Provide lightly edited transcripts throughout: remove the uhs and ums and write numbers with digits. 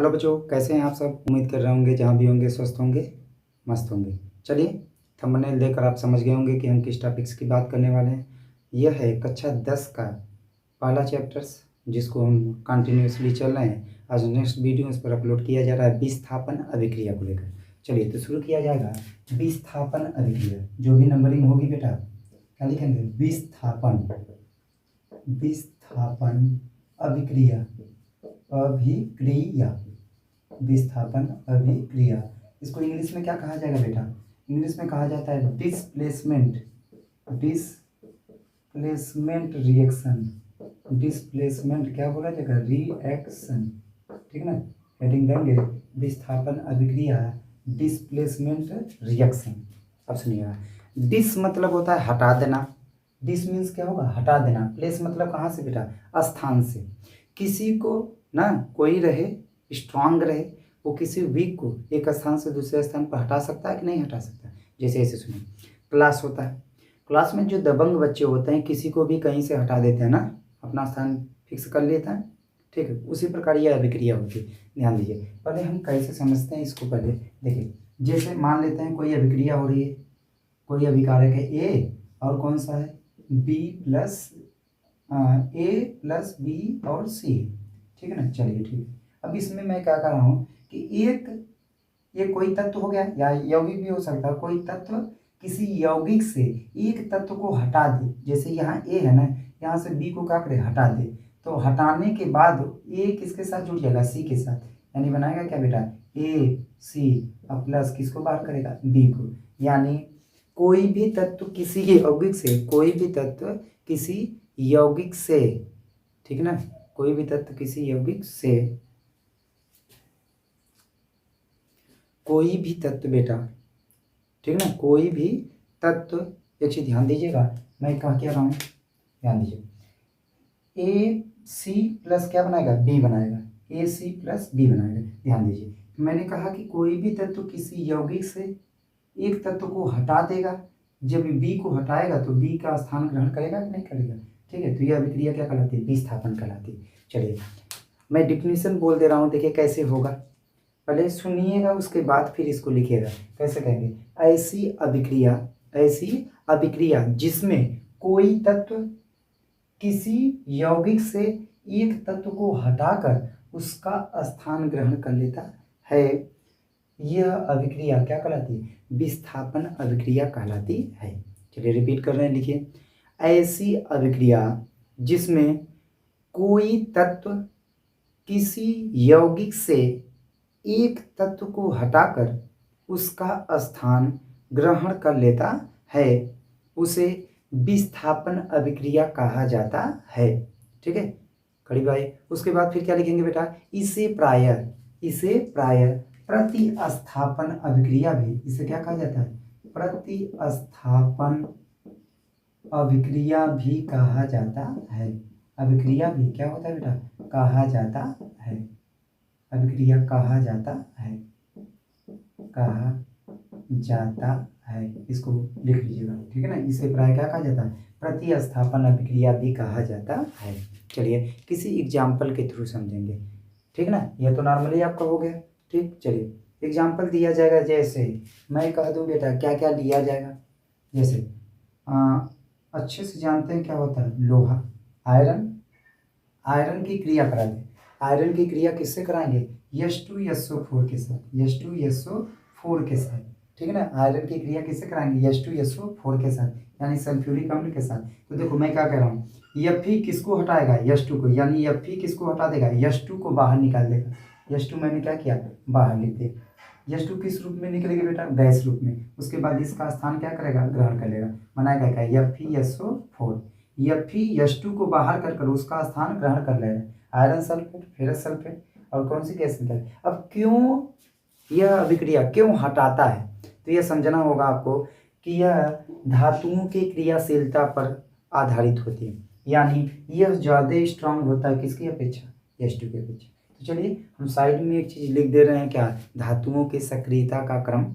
Hello बच्चों, कैसे हैं आप सब। उम्मीद कर रहे होंगे जहाँ भी होंगे स्वस्थ होंगे, मस्त होंगे। चलिए, थंबनेल देखकर आप समझ गए होंगे कि हम किस टॉपिक्स की बात करने वाले हैं। यह है कक्षा 10 का पहला चैप्टर्स, जिसको हम कंटिन्यूसली चल रहे हैं। आज नेक्स्ट वीडियो इस पर अपलोड किया जा रहा है विस्थापन अभिक्रिया को लेकर। चलिए तो शुरू किया जाएगा। विस्थापन अभिक्रिया, जो भी नंबरिंग होगी बेटा क्या लिखेंगे, विस्थापन विस्थापन अभिक्रिया अभिक्रिया विस्थापन अभिक्रिया। इसको इंग्लिश में क्या कहा जाएगा बेटा, इंग्लिश में कहा जाता है डिस्प्लेसमेंट रिएक्शन। डिस्प्लेसमेंट क्या बोला जाएगा, रिएक्शन। ठीक ना, हेडिंग देंगे विस्थापन अभिक्रिया डिस्प्लेसमेंट रिएक्शन। अब सुनिएगा, डिस मतलब होता है हटा देना। डिस मीन्स क्या होगा, हटा देना। प्लेस मतलब कहाँ से बेटा, स्थान से। किसी को ना, कोई रहे स्ट्रांग रहे, वो किसी वीक को एक स्थान से दूसरे स्थान पर हटा सकता है कि नहीं हटा सकता। जैसे ऐसे सुनिए, क्लास होता है, क्लास में जो दबंग बच्चे होते हैं किसी को भी कहीं से हटा देते हैं ना, अपना स्थान फिक्स कर लेता है। ठीक है, उसी प्रकार यह अभिक्रिया होती है। ध्यान दीजिए, पहले हम कैसे समझते हैं इसको। पहले देखिए, जैसे मान लेते हैं कोई अभिक्रिया हो रही है, कोई अभिकारक है ए और कौन सा है बी प्लस ए प्लस बी और सी। ठीक है ना, चलिए ठीक है। अब इसमें मैं क्या कर रहा हूँ कि ये कोई तत्व हो गया या यौगिक भी हो सकता है। कोई तत्व किसी यौगिक से एक तत्व को हटा दे, जैसे यहाँ ए है ना, यहाँ से बी को क्या करे, हटा दे। तो हटाने के बाद ए किसके साथ जुड़ जाएगा, सी के साथ। यानी बनाएगा क्या बेटा, ए सी और प्लस किसको बाहर करेगा, बी को। यानी कोई भी तत्व किसी यौगिक से, कोई भी तत्व किसी यौगिक से, ठीक ना, कोई भी तत्व किसी यौगिक से, कोई भी तत्व बेटा, ठीक ना, कोई भी तत्व। एक चीज ध्यान दीजिएगा, मैं कहा क्या रहा हूँ, ध्यान दीजिए। ए सी प्लस क्या बनाएगा, बी बनाएगा। ए सी प्लस बी बनाएगा। ध्यान दीजिए, मैंने कहा कि कोई भी तत्व किसी यौगिक से एक तत्व को हटा देगा। जब बी को हटाएगा तो बी का स्थान ग्रहण करेगा कि नहीं करेगा। ठीक है, तो यह अभिक्रिया क्या कहलाती है, विस्थापन कहलाती है। चलिए मैं डिफिनीशन बोल दे रहा हूँ, देखिए कैसे होगा। पहले सुनिएगा, उसके बाद फिर इसको लिखिएगा। कैसे कहेंगे, ऐसी अभिक्रिया जिसमें कोई तत्व किसी यौगिक से एक तत्व को हटाकर उसका स्थान ग्रहण कर लेता है, यह अभिक्रिया क्या कहलाती है, विस्थापन अभिक्रिया कहलाती है। चलिए रिपीट कर रहे हैं, लिखिए। ऐसी अभिक्रिया जिसमें कोई तत्व किसी यौगिक से एक तत्व को हटाकर उसका स्थान ग्रहण कर लेता है, उसे विस्थापन अभिक्रिया कहा जाता है। ठीक है करीब भाई। उसके बाद फिर क्या लिखेंगे बेटा, इसे प्रायः प्रतिस्थापन अभिक्रिया भी, इसे क्या कहा जाता है, प्रतिस्थापन अभिक्रिया भी कहा जाता है। अभिक्रिया भी क्या होता है बेटा, कहा जाता है। अभिक्रिया कहा जाता है, कहा जाता है। इसको लिख लीजिएगा, ठीक है ना। इसे प्राय क्या कहा जाता है, प्रतिस्थापन अभिक्रिया भी कहा जाता है। चलिए किसी एग्जाम्पल के थ्रू समझेंगे, ठीक ना। यह तो नॉर्मली आपका हो गया, ठीक। चलिए एग्जाम्पल दिया जाएगा, जैसे मैं कह दूं बेटा क्या क्या लिया जाएगा। जैसे अच्छे से जानते हैं क्या होता है, लोहा, आयरन की क्रिया करा दे। आयरन की क्रिया किससे कराएंगे, H2SO4 के साथ, H2SO4 के साथ, ठीक है ना। आयरन की क्रिया किससे कराएंगे, H2SO4 के साथ, यानी सल्फ्यूरिक अम्ल के साथ। तो देखो मैं क्या कह रहा हूँ, Fe किसको हटाएगा, H2 को, यानी Fe किसको हटा देगा, H2 को बाहर निकाल देगा। H2 मैंने क्या किया, बाहर लिख दिया। H2 किस रूप में निकलेगी बेटा, गैस रूप में। उसके बाद इसका स्थान क्या करेगा, ग्रहण कर लेगा, बनाएगा क्या, FeSO4। H2 को बाहर कर उसका स्थान ग्रहण कर लेगा, आयरन सल्फेट, फेरस सल्फेट और कौन सी गैस निकल। अब क्यों यह अभिक्रिया क्यों हटाता है, तो यह समझना होगा आपको कि यह धातुओं की क्रियाशीलता पर आधारित होती है, यानी यह ज़्यादा स्ट्रांग होता है किसकी अपेक्षा, H2 की अपेक्षा। तो चलिए हम साइड में एक चीज़ लिख दे रहे हैं, क्या, धातुओं की सक्रियता का क्रम।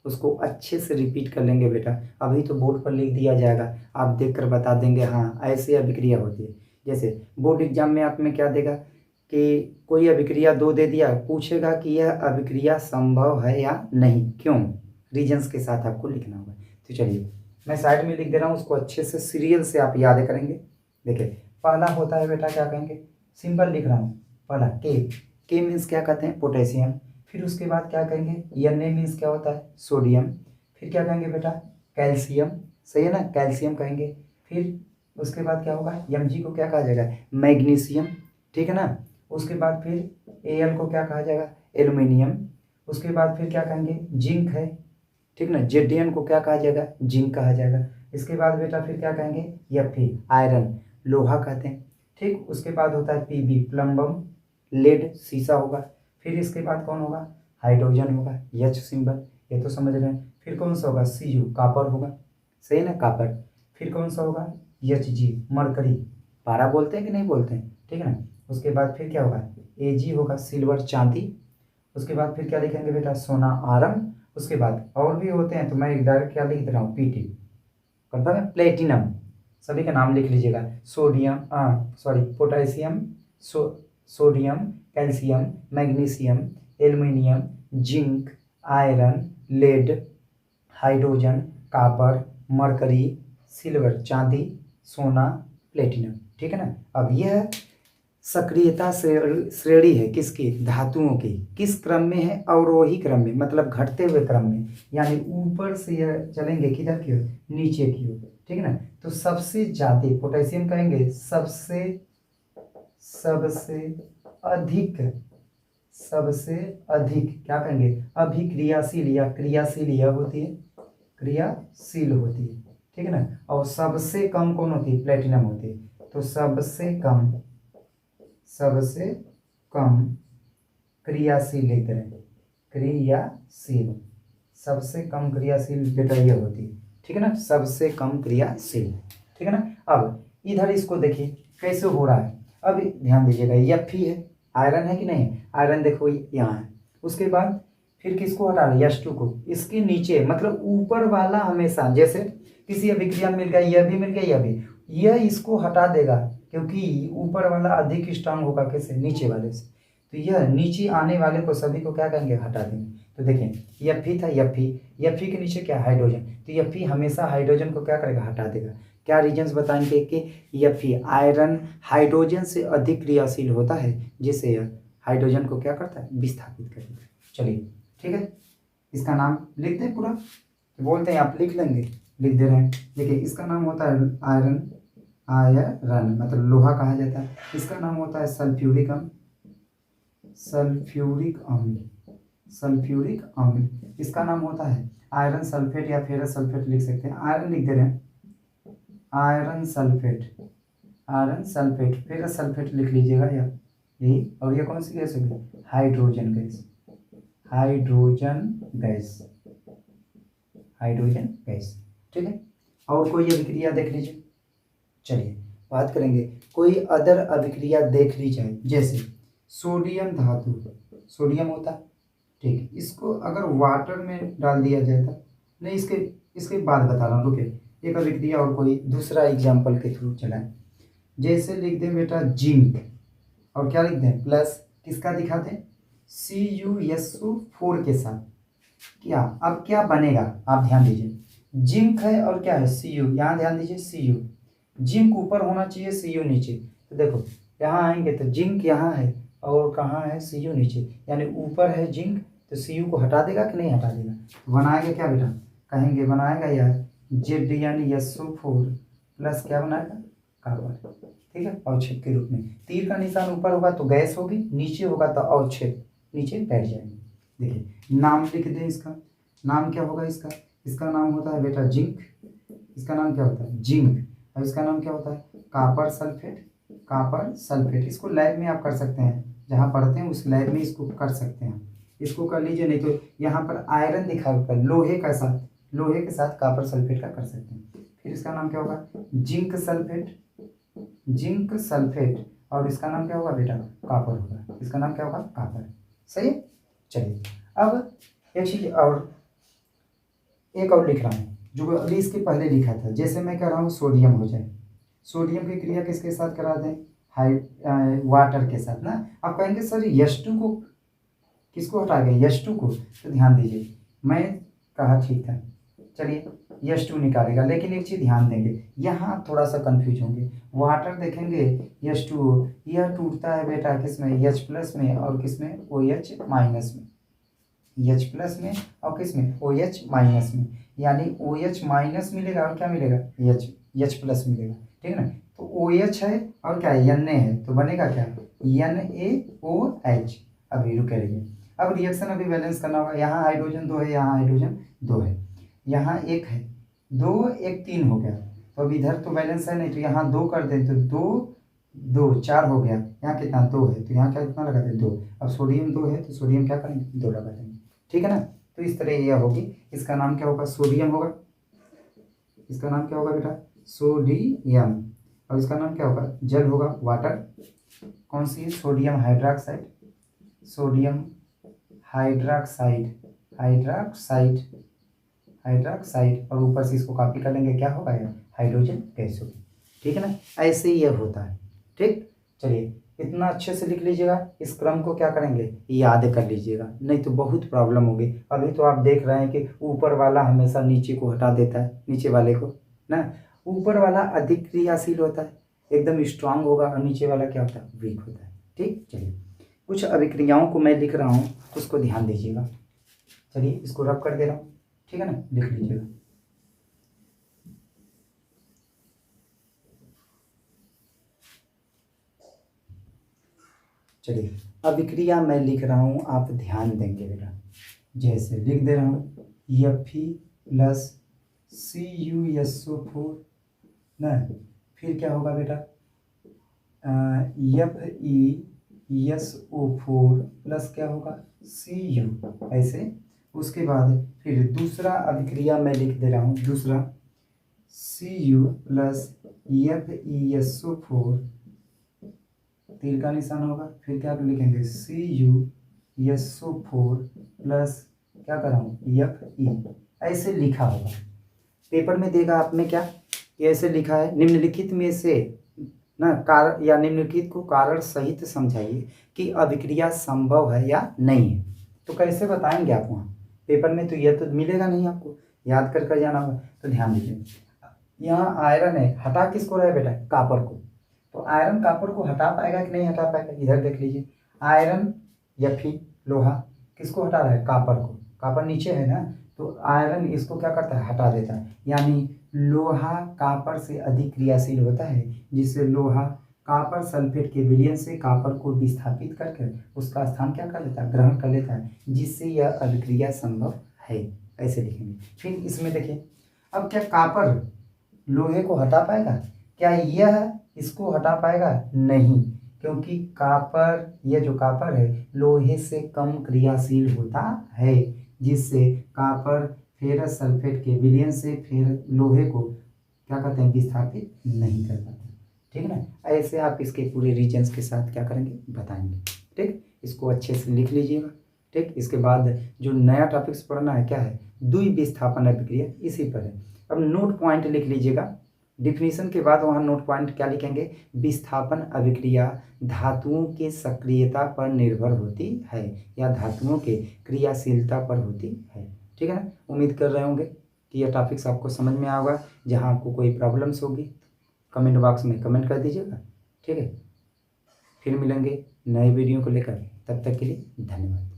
उसको अच्छे से रिपीट कर लेंगे बेटा, अभी तो बोर्ड पर लिख दिया जाएगा, आप देखकर बता देंगे हाँ ऐसे अभिक्रिया होती है। जैसे बोर्ड एग्जाम में आप में क्या देगा, कि कोई अभिक्रिया 2 दे दिया, पूछेगा कि यह अभिक्रिया संभव है या नहीं, क्यों, रीजंस के साथ आपको लिखना होगा। तो चलिए मैं साइड में लिख दे रहा हूँ, उसको अच्छे से सीरियल से आप याद करेंगे। देखिए पहला होता है बेटा, क्या कहेंगे, सिंपल लिख रहा हूँ, पहला के मीन्स क्या कहते हैं, पोटेशियम। फिर उसके बाद क्या कहेंगे, एन मीन्स क्या होता है, सोडियम। फिर क्या कहेंगे बेटा, कैल्शियम, सही है ना, कैल्शियम कहेंगे। फिर उसके बाद क्या होगा, Mg को क्या कहा जाएगा, मैग्नीशियम, ठीक है ना। उसके बाद फिर Al को क्या कहा जाएगा, एल्युमिनियम। उसके बाद फिर क्या कहेंगे, जिंक है, ठीक ना, Zn को क्या कहा जाएगा, जिंक कहा जाएगा। इसके बाद बेटा फिर क्या कहेंगे, Fe आयरन, लोहा कहते हैं, ठीक। उसके बाद होता है Pb प्लम्बम, लेड शीशा होगा। फिर इसके बाद कौन होगा, हाइड्रोजन होगा, H सिंबल, ये तो समझ रहे हैं। फिर कौन सा होगा, Cu कापर होगा, सही है ना, कापर। फिर कौन सा होगा, Hg मरकरी, पारा बोलते हैं कि नहीं बोलते हैं, ठीक है ना। उसके बाद फिर क्या होगा, Ag होगा सिल्वर चांदी। उसके बाद फिर क्या लिखेंगे बेटा, सोना आयरन। उसके बाद और भी होते हैं, तो मैं डायरेक्ट क्या लिख दे रहा हूँ, Pt कंफर्म है, प्लेटिनम, सभी का नाम लिख लीजिएगा, sodium potassium, sodium, calcium, magnesium, aluminium, zinc, iron, lead, hydrogen, copper, mercury, silver चांदी, सोना, प्लेटिनम, ठीक है ना। अब यह सक्रियता श्रेणी है किसकी, धातुओं की, किस क्रम में है, अवरोही क्रम में, मतलब घटते हुए क्रम में, यानी ऊपर से यह चलेंगे किधर की ओर, नीचे की ओर, ठीक है ना। तो सबसे ज्यादा पोटेशियम कहेंगे, सबसे अधिक क्या कहेंगे, अभिक्रियाशील या क्रियाशील यह होती है, क्रियाशील होती है, ठीक है ना। और सबसे कम कौन होती है, प्लेटिनम होती है। तो सबसे कम क्रियाशील लिख रहे हैं, क्रियाशील, सबसे कम क्रियाशील बेटा ये होती है, ठीक है ना, सबसे कम क्रियाशील, ठीक है ना। अब इधर इसको देखिए कैसे हो रहा है, अब ध्यान दीजिएगा, Fe है, आयरन है कि नहीं, आयरन देखो यहाँ है। उसके बाद फिर किसको हटा रहे, H2 को, इसके नीचे मतलब ऊपर वाला हमेशा, जैसे किसी अभिक्रिया में मिल गया, यह भी मिल गया, यह भी, यह इसको हटा देगा, क्योंकि ऊपर वाला अधिक स्ट्रांग होगा कैसे, नीचे वाले से। तो यह नीचे आने वाले को सभी को क्या करेंगे, हटा देंगे। तो देखिए Fe था, Fe के नीचे क्या, हाइड्रोजन, तो Fe हमेशा हाइड्रोजन को क्या करेगा, हटा देगा। क्या रीजंस बताएंगे कि Fe आयरन हाइड्रोजन से अधिक क्रियाशील होता है, जिससे यह हाइड्रोजन को क्या करता है, विस्थापित करेगा। चलिए ठीक है, इसका नाम लिख दें पूरा, बोलते हैं आप लिख लेंगे, लिख दे रहे हैं। देखिए इसका नाम होता है आयरन मतलब लोहा कहा जाता है। इसका नाम होता है सल्फ्यूरिक अम्ल। इसका नाम होता है आयरन सल्फेट या फेरस सल्फेट लिख सकते हैं, आयरन लिख दे रहे हैं, आयरन सल्फेट, फेरस सल्फेट लिख लीजिएगा या यही। और ये कौन सी गैस होगी, हाइड्रोजन गैस, ठीक है। और कोई अभिक्रिया देख लीजिए, चलिए बात करेंगे, कोई अदर अभिक्रिया देख ली जाए, जैसे सोडियम धातु, सोडियम होता है, ठीक, इसको अगर वाटर में डाल दिया जाए तो नहीं, इसके बाद बता रहा हूँ, रुके, एक अभिक्रिया और कोई दूसरा एग्जाम्पल के थ्रू चलाएं। जैसे लिख दें बेटा जिंक, और क्या लिख दें, प्लस किसका दिखा दें, CuSO4 के साथ, क्या अब क्या बनेगा, आप ध्यान दीजिए, जिंक है और क्या है, Cu, यहाँ ध्यान दीजिए, Cu, जिंक ऊपर होना चाहिए, Cu नीचे। तो देखो यहाँ आएंगे तो जिंक यहाँ है और कहाँ है, Cu नीचे, यानी ऊपर है जिंक, तो Cu को हटा देगा कि नहीं हटा देगा, तो बनाएगा क्या बेटा, कहेंगे बनाएगा यार ZnSO4 प्लस क्या बनाएगा, कार्बन, ठीक है, अवक्षेप के रूप में। तीर का निशान ऊपर होगा तो गैस होगी, नीचे होगा तो अवक्षेप, नीचे बैठ जाएंगे। देखिए नाम लिख दें, इसका नाम क्या होगा, इसका नाम होता है बेटा जिंक, इसका नाम क्या होता है, जिंक, और इसका नाम क्या होता है, कापर सल्फेट। इसको लैब में आप कर सकते हैं, जहाँ पढ़ते हैं उस लैब में इसको कर सकते हैं, इसको कर लीजिए, नहीं तो यहाँ पर आयरन दिखा होगा, लोहे के साथ कापर सल्फेट का कर सकते हैं। फिर इसका नाम क्या होगा, जिंक सल्फेट, और इसका नाम क्या होगा बेटा, कापर होगा, इसका नाम क्या होगा, कापर, सही है। चलिए अब एक चीज और, एक और लिख रहा हूँ जो अभी इसके पहले लिखा था, जैसे मैं कह रहा हूँ सोडियम हो जाए, सोडियम की क्रिया किसके साथ करा दें, वाटर के साथ ना। आप कहेंगे सर H2 को किसको हटाएंगे, H2 को, तो ध्यान दीजिए मैं कहा ठीक था, चलिए H2 निकालेगा, लेकिन एक चीज़ ध्यान देंगे, यहाँ थोड़ा सा कंफ्यूज होंगे। वाटर देखेंगे H2O, यह टूटता है बेटा किस में, H प्लस में और किस में, OH माइनस में, H प्लस में और किस में, OH माइनस में, यानी OH माइनस मिलेगा और क्या मिलेगा, H प्लस मिलेगा, ठीक है ना। तो OH है और क्या है, Na है, तो बनेगा क्या, NaOH। अभी रुके रहिए, अब रिएक्शन अभी बैलेंस करना होगा। यहाँ हाइड्रोजन 2 है, यहाँ हाइड्रोजन 2 है, यहाँ 1 है, 2 1 3 हो गया, तो अब इधर तो बैलेंस है नहीं, तो यहाँ 2 कर दें तो 2 2 4 हो गया, यहाँ कितना 2 है, तो यहाँ क्या कितना लगा दें 2। अब सोडियम 2 है तो सोडियम क्या करेंगे, 2 लगा देंगे, ठीक है ना। तो इस तरह यह होगी, इसका नाम क्या होगा, सोडियम होगा, इसका नाम क्या होगा बेटा, सोडियम, और इसका नाम क्या होगा, जल होगा, वाटर। कौन सी है, sodium hydroxide, sodium hydroxide, hydroxide, hydroxide, और ऊपर से इसको कॉपी कर लेंगे, क्या होगा यार, हाइड्रोजन गैस होगी, ठीक है ना। ऐसे ही यह होता है, ठीक। चलिए इतना अच्छे से लिख लीजिएगा, इस क्रम को क्या करेंगे, याद कर लीजिएगा, नहीं तो बहुत प्रॉब्लम होगी। अभी तो आप देख रहे हैं कि ऊपर वाला हमेशा नीचे को हटा देता है, नीचे वाले को ना, ऊपर वाला अधिक क्रियाशील होता है, एकदम स्ट्रांग होगा, और नीचे वाला क्या होता है, वीक होता है, ठीक। चलिए कुछ अभिक्रियाओं को मैं लिख रहा हूँ, उसको ध्यान दीजिएगा। चलिए इसको रब कर दे रहा हूँ, ठीक है ना, लिख लीजिएगा। चलिए अभिक्रिया मैं लिख रहा हूँ, आप ध्यान देंगे बेटा, जैसे लिख दे रहा हूँ Fe प्लस CuSO4 ना, फिर क्या होगा बेटा, FeSO4 प्लस क्या होगा, Cu, ऐसे। उसके बाद फिर दूसरा अभिक्रिया मैं लिख दे रहा हूँ, दूसरा Cu प्लस FeSO4, तीर का निशान होगा, फिर क्या लिखेंगे, CuSO4 प्लस क्या कर रहा हूँ, Fe, ऐसे लिखा होगा। पेपर में देगा आप में क्या, ये ऐसे लिखा है, निम्नलिखित में से ना कारण या निम्नलिखित को कारण सहित समझाइए कि अभिक्रिया संभव है या नहीं है। तो कैसे बताएंगे आप वहाँ पेपर में, तो यह तो मिलेगा नहीं, आपको याद कर कर जाना होगा। तो ध्यान दीजिए, यहाँ आयरन है, हटा किसको रहा है बेटा, कापर को, तो आयरन कापर को हटा पाएगा कि नहीं हटा पाएगा, इधर देख लीजिए, आयरन Fe लोहा किसको हटा रहा है, कापर को, कापर नीचे है ना, तो आयरन इसको क्या करता है, हटा देता है, यानी लोहा कापर से अधिक क्रियाशील होता है, जिससे लोहा कापर सल्फेट के विलयन से कापर को विस्थापित करके उसका स्थान क्या कर लेता है, ग्रहण कर लेता है, जिससे यह अभिक्रिया संभव है, ऐसे लिखेंगे। फिर इसमें देखिए, अब क्या कापर लोहे को हटा पाएगा, क्या यह इसको हटा पाएगा, नहीं, क्योंकि कापर, यह जो कापर है लोहे से कम क्रियाशील होता है, जिससे कापर फेरस सल्फेट के विलयन से फिर लोहे को क्या कहते हैं, विस्थापित नहीं कर पाते, ठीक है ना। ऐसे आप इसके पूरे रीजन्स के साथ क्या करेंगे, बताएंगे, ठीक। इसको अच्छे से लिख लीजिएगा, ठीक। इसके बाद जो नया टॉपिक्स पढ़ना है क्या है, द्विविस्थापन अभिक्रिया, इसी पर है। अब नोट पॉइंट लिख लीजिएगा, डिफिनीशन के बाद वहाँ नोट पॉइंट क्या लिखेंगे, विस्थापन अभिक्रिया धातुओं के सक्रियता पर निर्भर होती है या धातुओं के क्रियाशीलता पर होती है, ठीक है ना। उम्मीद कर रहे होंगे कि यह टॉपिक्स आपको समझ में आया होगा। जहाँ आपको कोई प्रॉब्लम्स होगी कमेंट बॉक्स में कमेंट कर दीजिएगा, ठीक है। फिर मिलेंगे नए वीडियो को लेकर, तब तक के लिए धन्यवाद।